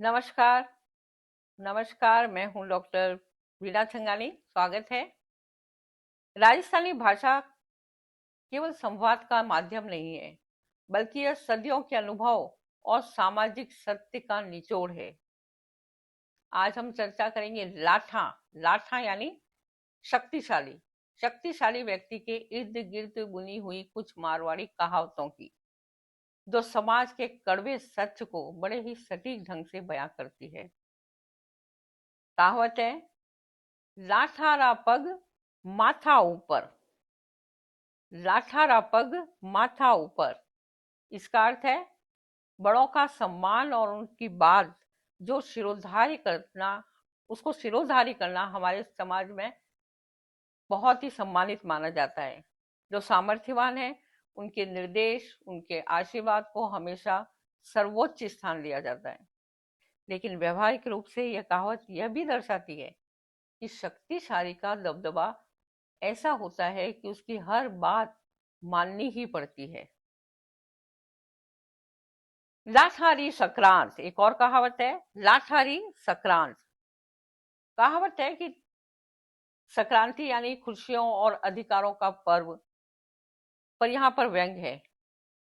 नमस्कार। नमस्कार, मैं हूँ डॉक्टर वीणा छंगानी। स्वागत है। राजस्थानी भाषा केवल संवाद का माध्यम नहीं है, बल्कि यह सदियों के अनुभव और सामाजिक सत्य का निचोड़ है। आज हम चर्चा करेंगे लाठा। लाठा यानी शक्तिशाली। शक्तिशाली व्यक्ति के इर्द गिर्द बुनी हुई कुछ मारवाड़ी कहावतों की, जो समाज के कड़वे सच को बड़े ही सटीक ढंग से बयां करती है। कहावत है, लाठारा पग माथा ऊपर। लाठारा पग माथा ऊपर। इसका अर्थ है, बड़ों का सम्मान और उनकी बात जो शिरोधार्य करना, उसको शिरोधार्य करना हमारे समाज में बहुत ही सम्मानित माना जाता है। जो सामर्थ्यवान है, उनके निर्देश, उनके आशीर्वाद को हमेशा सर्वोच्च स्थान दिया जाता है। लेकिन व्यवहारिक रूप से यह कहावत यह भी दर्शाती है कि शक्तिशाली का दबदबा ऐसा होता है कि उसकी हर बात माननी ही पड़ती है। लाठारी संक्रांत एक और कहावत है। लाठारी संक्रांत कहावत है कि संक्रांति यानी खुशियों और अधिकारों का पर्व, पर यहाँ पर व्यंग है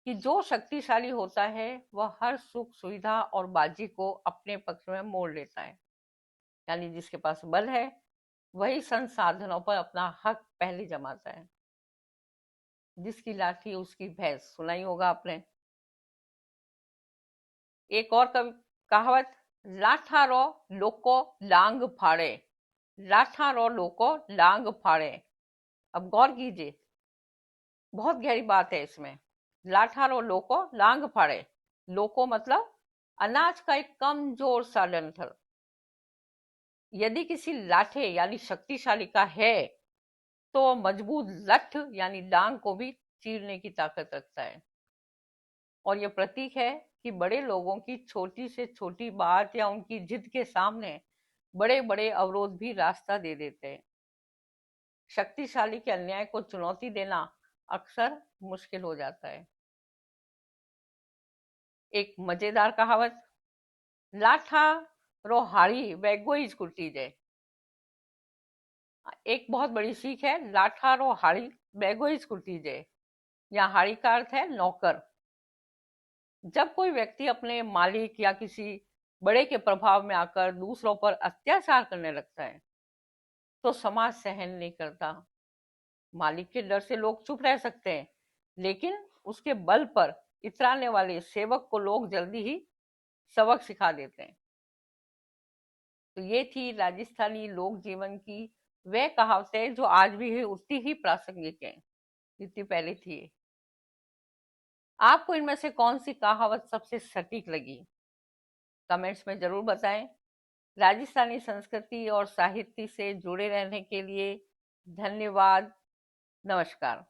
कि जो शक्तिशाली होता है वह हर सुख सुविधा और बाजी को अपने पक्ष में मोड़ लेता है। यानी जिसके पास बल है, वही संसाधनों पर अपना हक पहले जमाता है। जिसकी लाठी उसकी भैंस, सुना ही होगा आपने। एक और कहावत, लाठा रो लोको लांग फाड़े। लाठा रो लोको लांग फाड़े। अब गौर कीजिए, बहुत गहरी बात है इसमें। लाठा रो लोको लांग फाड़े। लोको मतलब अनाज का एक कमजोर सा डंठल। यदि किसी लाठे यानी शक्तिशाली का है, तो वह मजबूत लठ यानी डांग को भी चीरने की ताकत रखता है। और यह प्रतीक है कि बड़े लोगों की छोटी से छोटी बात या उनकी जिद के सामने बड़े बड़े अवरोध भी रास्ता दे देते हैं। शक्तिशाली के अन्याय को चुनौती देना अक्सर मुश्किल हो जाता है। एक मजेदार कहावत, लाठा रो हाड़ी वैगोई कुटी जय। एक बहुत बड़ी सीख है, लाठा रो हाड़ी वैगोई कुटी जय। यहाँ हाड़ी का अर्थ है नौकर। जब कोई व्यक्ति अपने मालिक या किसी बड़े के प्रभाव में आकर दूसरों पर अत्याचार करने लगता है, तो समाज सहन नहीं करता। मालिक के डर से लोग चुप रह सकते हैं, लेकिन उसके बल पर इतराने वाले सेवक को लोग जल्दी ही सबक सिखा देते हैं। तो ये थी राजस्थानी लोक जीवन की वह कहावतें जो आज भी है उतनी ही प्रासंगिक है जितनी पहले थी। आपको इनमें से कौन सी कहावत सबसे सटीक लगी? कमेंट्स में जरूर बताएं। राजस्थानी संस्कृति और साहित्य से जुड़े रहने के लिए धन्यवाद। नमस्कार।